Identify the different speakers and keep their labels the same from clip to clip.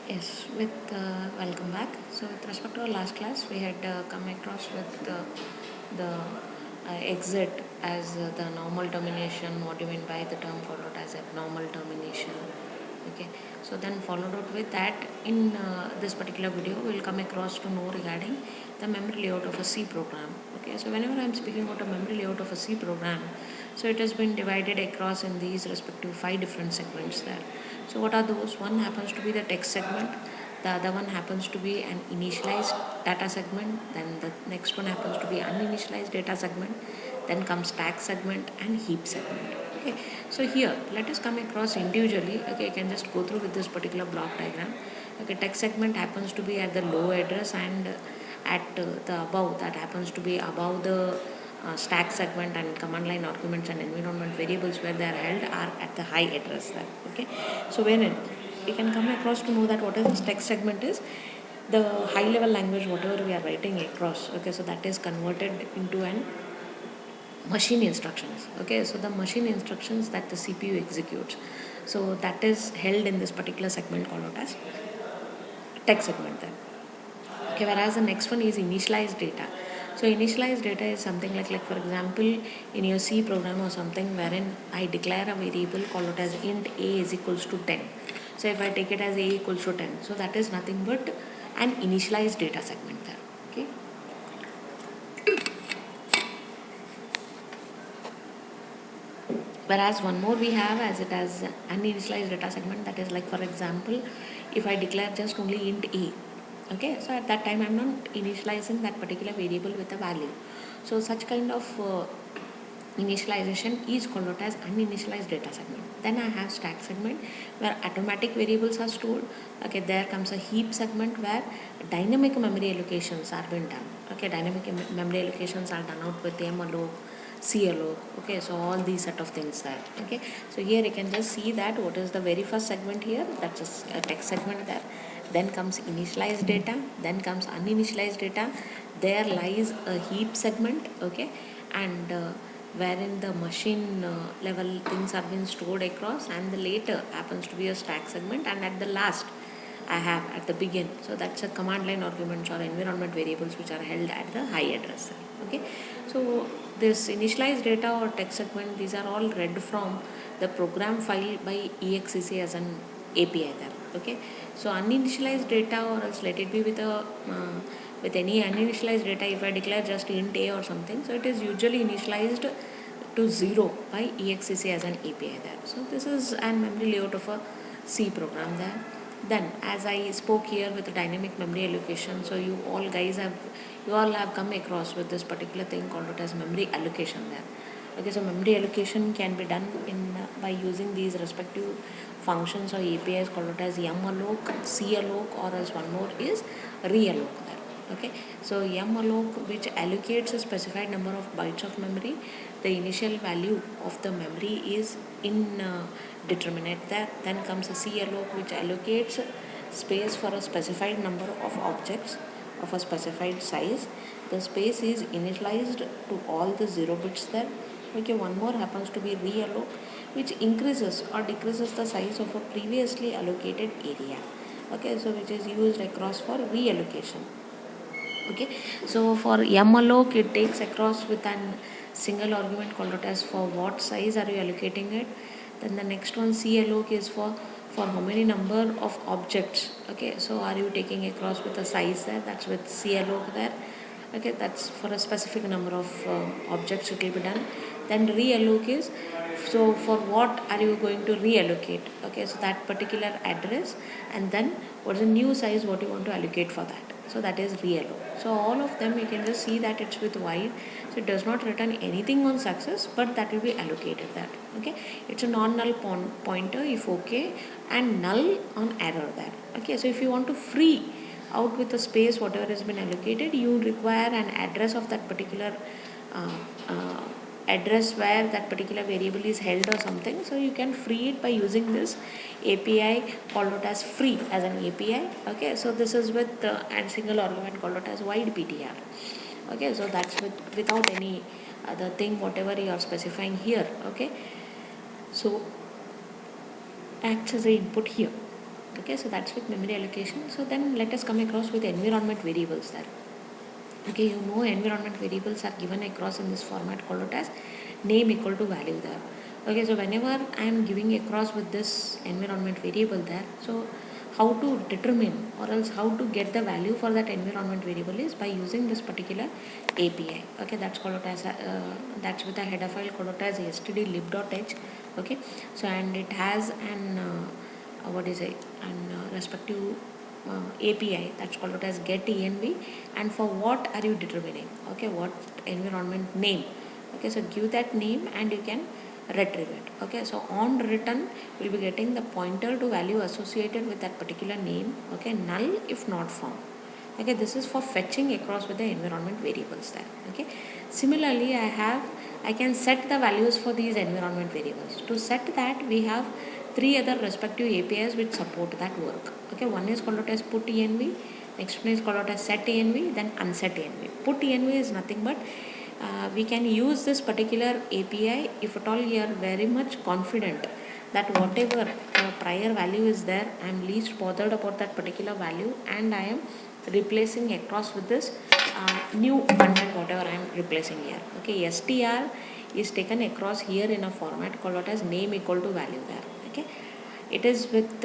Speaker 1: Yes, with welcome back. So, with respect to our last class, we had come across with the exit as the normal termination. What do you mean by the term followed as abnormal termination? Okay, so then followed out with that in this particular video, we'll come across to know regarding the memory layout of a C program. Okay, so whenever I'm speaking about a memory layout of a C program, so it has been divided across in these respective 5 different segments there. So what are those? One happens to be the text segment, the other one happens to be an initialized data segment, then the next one happens to be uninitialized data segment, then comes tag segment and heap segment. Okay, so here let us come across individually. Okay, you can just go through with this particular block diagram. Okay, text segment happens to be at the low address, and at the above, that happens to be above the stack segment, and command line arguments and environment variables where they are held are at the high address there. Okay, so wherein we can come across to know that what is this text segment is the high level language whatever we are writing across. Okay, so that is converted into an machine instructions. Okay, so the machine instructions that the CPU executes, so that is held in this particular segment called out as text segment there. Okay, whereas the next one is initialized data. So initialized data is something like for example in your C program or something wherein I declare a variable called out as int a is equals to 10. So if I take it as a equals to 10, so that is nothing but an initialized data segment there. Okay. Whereas one more we have as it as uninitialized data segment, that is like for example if I declare just only int a. Okay, so at that time I'm not initializing that particular variable with a value. So such kind of initialization is called out as uninitialized data segment. Then I have stack segment where automatic variables are stored. Okay, there comes a heap segment where dynamic memory allocations are being done. Okay, dynamic memory allocations are done out with malloc, CLO. Okay, so all these set of things there. Okay, so here you can just see that what is the very first segment here, that's a text segment there. Then comes initialized data, then comes uninitialized data. There lies a heap segment. Okay, and wherein the machine level things are being stored across, and the later happens to be a stack segment, and at the last I have at the begin, so that's a command line arguments or environment variables which are held at the high address. Okay, so this initialized data or text segment, these are all read from the program file by exec as an API there. Okay, so uninitialized data, or else let it be with a with any uninitialized data, if I declare just int a or something, so it is usually initialized to 0 by exec as an API there. So this is an memory layout of a C program there. Then as I spoke here with the dynamic memory allocation, so you all have come across with this particular thing called it as memory allocation there. Okay, so memory allocation can be done in by using these respective functions or APIs called it as malloc, calloc, or else one more is realloc there. Okay, so malloc, which allocates a specified number of bytes of memory, the initial value of the memory is in determinate there. Then comes a calloc, which allocates space for a specified number of objects of a specified size. The space is initialized to all the 0 bits there. Okay, one more happens to be realloc, which increases or decreases the size of a previously allocated area. Okay, so which is used across for reallocation. Okay, so for malloc it takes across with an single argument called out as for what size are you allocating it. Then the next one calloc is for how many number of objects. Okay, so are you taking across with a size there, that's with calloc there. Okay, that's for a specific number of objects it will be done. Then realloc is so for what are you going to reallocate. Okay, so that particular address, and then what is the new size what you want to allocate for that, so that is realloc. So all of them you can just see that it's with white, so it does not return anything on success, but that will be allocated that. Okay, it's a non-null pointer if okay, and null on error there. Okay, so if you want to free out with the space whatever has been allocated, you require an address of that particular uh, uh, address where that particular variable is held or something. So you can free it by using this API called out as free as an API. Okay, so this is with and single argument called out as wide PTR. Okay, so that's without any other thing whatever you are specifying here. Okay, so acts as a input here. Okay, so that's with memory allocation. So then let us come across with environment variables there. Okay, you know environment variables are given across in this format called as name equal to value there. Okay, so whenever I am giving across with this environment variable there, so how to determine or else how to get the value for that environment variable is by using this particular API. Okay, that's called as that's with a header file called as stdlib.h. Okay, so and it has an what is it and respective API that's called as get env, and for what are you determining, okay, what environment name. Okay, so give that name and you can retrieve it. Okay, so on return we'll be getting the pointer to value associated with that particular name. Okay, null if not found. Okay, this is for fetching across with the environment variables there. Okay, similarly I can set the values for these environment variables. To set that we have three other respective APIs which support that work. Okay, one is called out as put env, next one is called out as set env, then unset env. Put env is nothing but we can use this particular API if at all you are very much confident that whatever prior value is there, I am least bothered about that particular value and I am replacing across with this new content whatever I am replacing here. Okay, str is taken across here in a format called as name equal to value there. Okay, it is with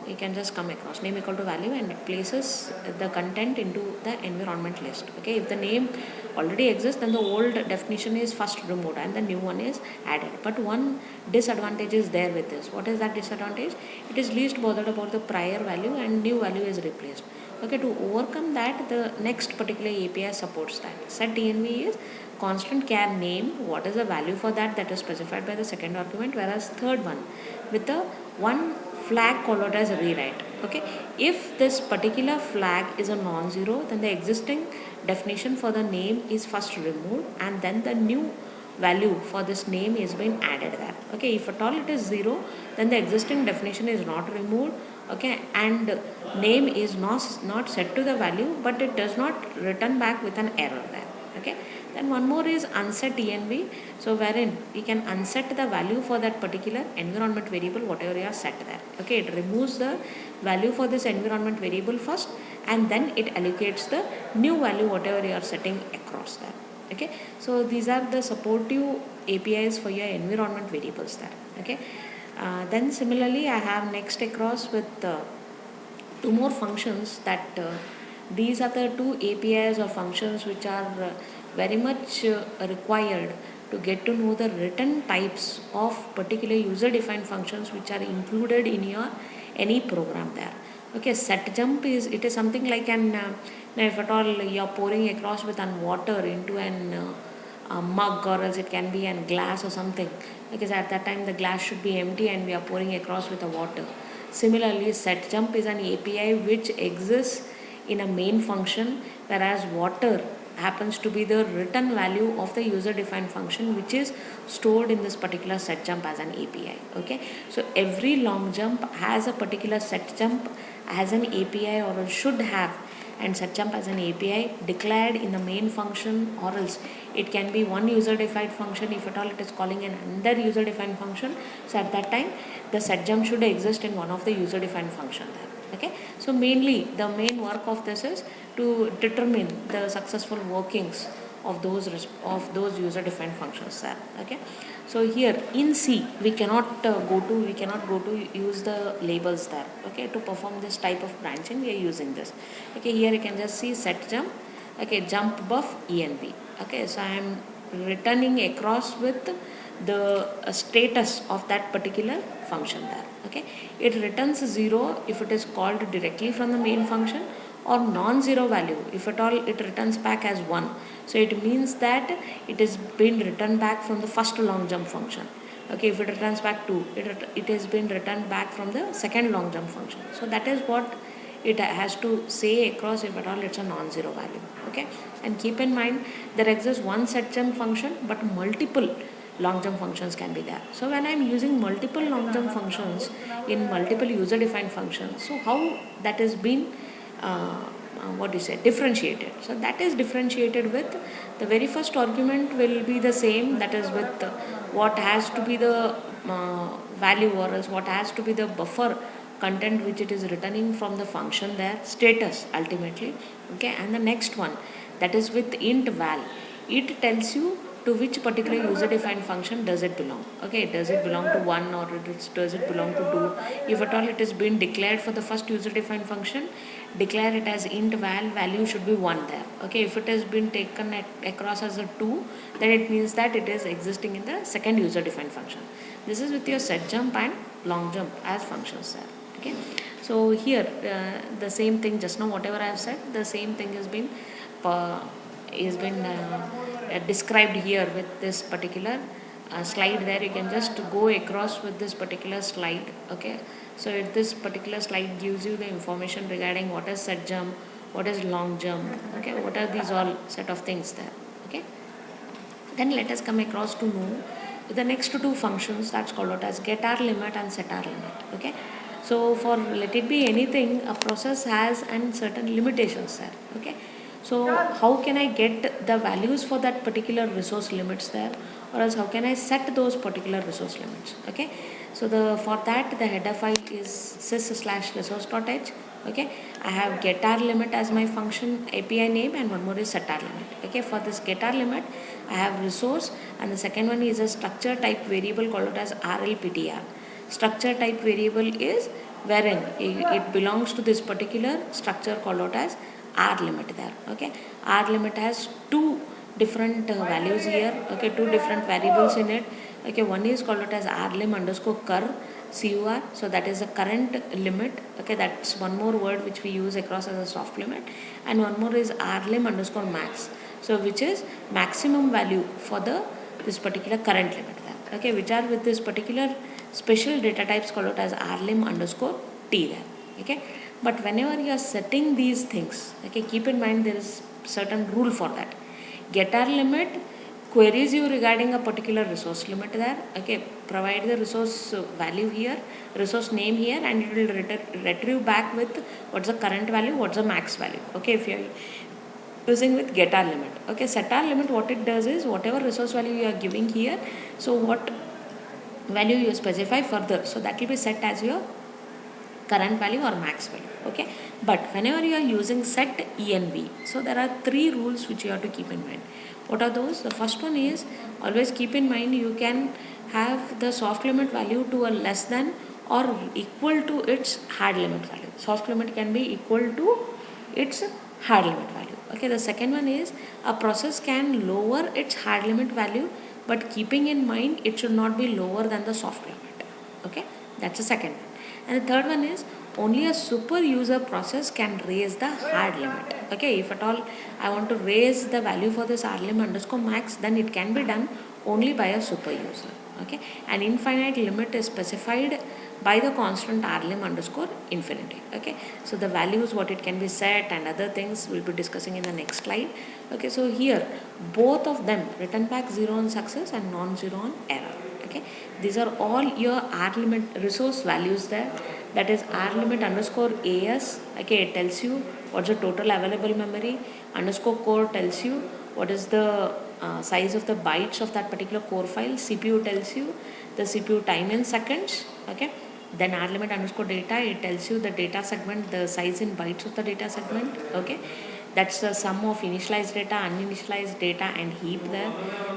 Speaker 1: you can just come across name equal to value and it places the content into the environment list. Okay, if the name already exists then the old definition is first removed and the new one is added, but one disadvantage is there with this. What is that disadvantage? It is least bothered about the prior value and new value is replaced. Okay, to overcome that the next particular API supports that. Set env is constant char name, what is the value for that is specified by the second argument, whereas third one with the one flag called as rewrite. Okay, if this particular flag is a non-zero then the existing definition for the name is first removed and then the new value for this name is being added there. Okay, if at all it is 0 then the existing definition is not removed. Okay, and name is not set to the value but it does not return back with an error there. Okay, then one more is unset env, so wherein we can unset the value for that particular environment variable whatever you are set there. Okay, it removes the value for this environment variable first and then it allocates the new value whatever you are setting across there. Okay, so these are the supportive APIs for your environment variables there. Okay, then similarly I have next across with two more functions that these are the two APIs or functions which are very much required to get to know the written types of particular user defined functions which are included in your any program there. Okay, set jump is something like an now if at all you are pouring across with an water into an a mug or else it can be an glass or something, because at that time the glass should be empty and we are pouring across with the water. Similarly, set jump is an API which exists in a main function, whereas water happens to be the written value of the user defined function which is stored in this particular set jump as an API. Okay, so every long jump has a particular set jump as an API or should have, and set jump as an API declared in the main function, or else it can be one user defined function if at all it is calling an another user defined function. So at that time the set jump should exist in one of the user defined function there. Okay, so mainly the main work of this is to determine the successful workings of those user defined functions there. Okay, so here in C we cannot go to use the labels there. Okay, to perform this type of branching we are using this. Okay, here you can just see set jump. Okay, jump buff env. Okay, so I am returning across with the status of that particular function there. Okay, it returns 0 if it is called directly from the main function, or non-zero value if at all it returns back as 1. So it means that it is been returned back from the first long jump function. Okay, if it returns back 2, it has been returned back from the second long jump function. So that is what it has to say across if at all it's a non-zero value. Okay, and keep in mind there exists one set jump function but multiple long jump functions can be there. So when I am using multiple long jump functions in multiple user defined functions, so how that has been differentiated. So that is differentiated with the very first argument will be the same, that is with what has to be the value or else what has to be the buffer content which it is returning from the function there, status ultimately. Okay, and the next one, that is with int val, it tells you to which particular user defined function does it belong. Okay, does it belong to 1 or does it belong to 2? If at all it is been declared for the first user defined function, declare it as int val, value should be 1 there. Okay, if it has been taken across as a 2, then it means that it is existing in the second user defined function. This is with your set jump and long jump as functions there. Okay, so here the same thing, just now whatever I have said, the same thing has been described here with this particular slide there. You can just go across with this particular slide. Okay, so this particular slide gives you the information regarding what is set jump, what is long jump. Okay, what are these all set of things there. Okay, then let us come across to know the next two functions that's called out as getar limit and setar limit. Okay, so for let it be anything, a process has and certain limitations there. Okay, so how can I get the values for that particular resource limits there, or else how can I set those particular resource limits? Okay, so for that the header file is sys/resource.h. Okay, I have getar limit as my function API name, and one more is setar limit. Okay, for this getar limit I have resource, and the second one is a structure type variable called as RLPTR. Structure type variable is wherein it belongs to this particular structure called out as R limit there. Okay, R limit has two different values here. Okay, two different variables in it. Okay, one is called out as rlim underscore cur, CUR, so that is the current limit. Okay, that's one more word which we use across as a soft limit, and one more is rlim underscore max, so which is maximum value for this particular current limit there. Okay, which are with this particular special data types called out as rlim underscore t there. Okay, but whenever you are setting these things, okay, keep in mind there is certain rule for that. Getar limit queries you regarding a particular resource limit there. Okay, provide the resource value here, resource name here, and it will retrieve back with what's the current value, what's the max value. Okay, if you are using with getar limit. Okay, setar limit, what it does is whatever resource value you are giving here, so what value you specify further, so that will be set as your current value or max value. Okay, but whenever you are using set env, so there are three rules which you have to keep in mind. What are those? The first one is always keep in mind you can have the soft limit value to a less than or equal to its hard limit value. Soft limit can be equal to its hard limit value. Okay, the second one is a process can lower its hard limit value, but keeping in mind it should not be lower than the soft limit. Okay, that's the second one. And the third one is only a super user process can raise the hard limit. Okay, if at all I want to raise the value for this rlim underscore max, then it can be done only by a super user. Okay, an infinite limit is specified by the constant rlim underscore infinity. Okay, so the values what it can be set and other things we'll be discussing in the next slide. Okay, so here both of them return back 0 on success and non-zero on error. Okay, these are all your R limit resource values there. That is R limit underscore AS. Okay, it tells you what's the total available memory. Underscore core tells you what is the size of the bytes of that particular core file. CPU tells you the CPU time in seconds. Okay, then R limit underscore data, it tells you the data segment, the size in bytes of the data segment. Okay, that's the sum of initialized data, uninitialized data, and heap there.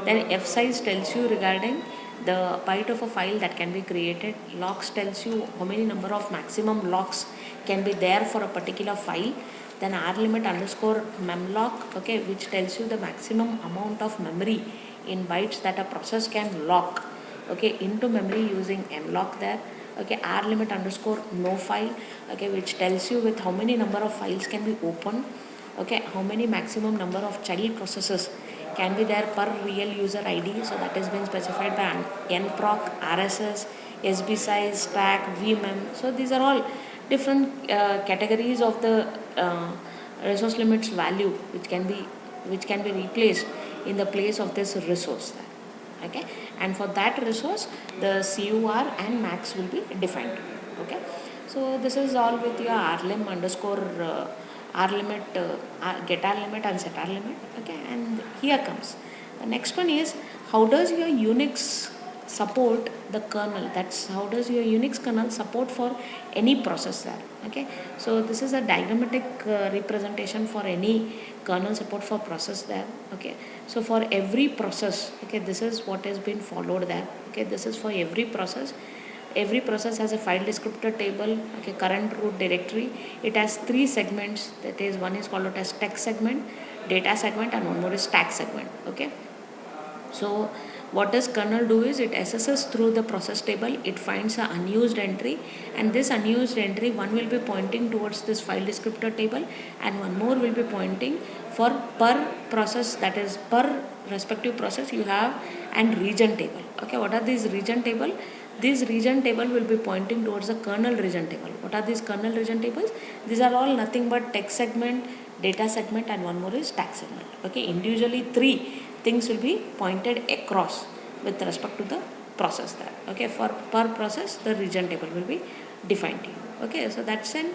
Speaker 1: Then F size tells you regarding the byte of a file that can be created. Locks tells you how many number of maximum locks can be there for a particular file. Then R limit underscore memlock, okay, which tells you the maximum amount of memory in bytes that a process can lock, okay, into memory using mlock there. Okay, R limit underscore no file, okay, which tells you with how many number of files can be opened. Okay, how many maximum number of child processes can be there per real user ID. So that has been specified by nproc, RSS, SB size, stack, vmem. So these are all different categories of the resource limits value which can be replaced in the place of this resource. Okay, and for that resource the CUR and max will be defined. Okay, so this is all with your rlim underscore R limit, getar limit and setar limit. Okay, and here comes the next one is how does your Unix support the kernel. That's how does your Unix kernel support for any process there. Okay, so this is a diagrammatic representation for any kernel support for process there. Okay, so for every process, okay, this is what has been followed there. Okay, this is for every process. Every process has a file descriptor table, okay, current root directory. It has three segments, that is, one is called out as text segment, data segment, and one more is stack segment. Okay, so what does kernel do is it assesses through the process table, it finds an unused entry, and this unused entry, one will be pointing towards this file descriptor table and one more will be pointing for per process, that is per respective process you have and region table. Okay, what are these region table? This region table will be pointing towards the kernel region table. What are these kernel region tables? These are all nothing but text segment, data segment, and one more is stack segment. Okay, individually three things will be pointed across with respect to the process there. Okay, for per process the region table will be defined to you. Okay, so that's an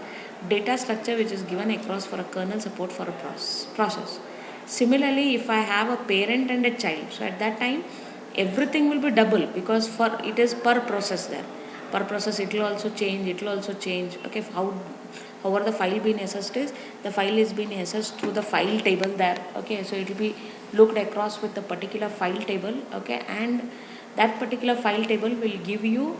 Speaker 1: data structure which is given across for a kernel support for a process. Similarly, if I have a parent and a child, so at that time everything will be double because for it is per process there. Per process it will also change. Okay, however the file being assessed is, the file is being assessed through the file table there. Okay, so it will be looked across with the particular file table. Okay, and that particular file table will give you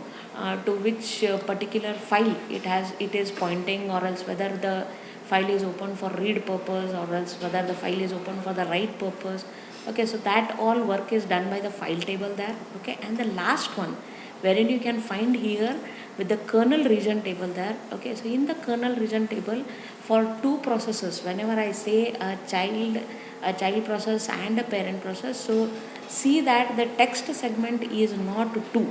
Speaker 1: to which particular file it is pointing, or else whether the file is open for read purpose, or else whether the file is open for the write purpose. Okay, so that all work is done by the file table there. Okay, and the last one wherein you can find here with the kernel region table there. Okay, so in the kernel region table for two processes, whenever I say a child process and a parent process, so see that the text segment is not 2.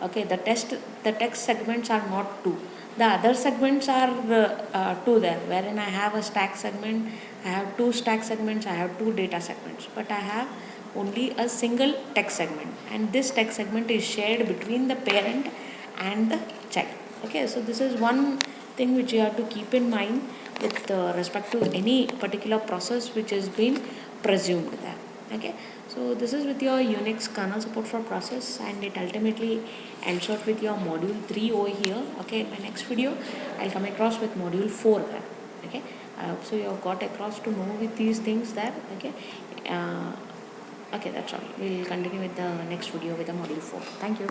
Speaker 1: Okay, the text segments are not 2. The other segments are 2 there, wherein I have a stack segment, I have 2 stack segments, I have 2 data segments, but I have only a single text segment, and this text segment is shared between the parent and the child. Okay, so this is one thing which you have to keep in mind with respect to any particular process which has been presumed there. Okay, so this is with your Unix kernel support for process, and it ultimately ends out with your module 3 over here. Okay, in my next video I'll come across with module 4 there. Okay, so you have got across to know with these things there. Okay, okay, that's all. We'll continue with the next video with the module 4. Thank you.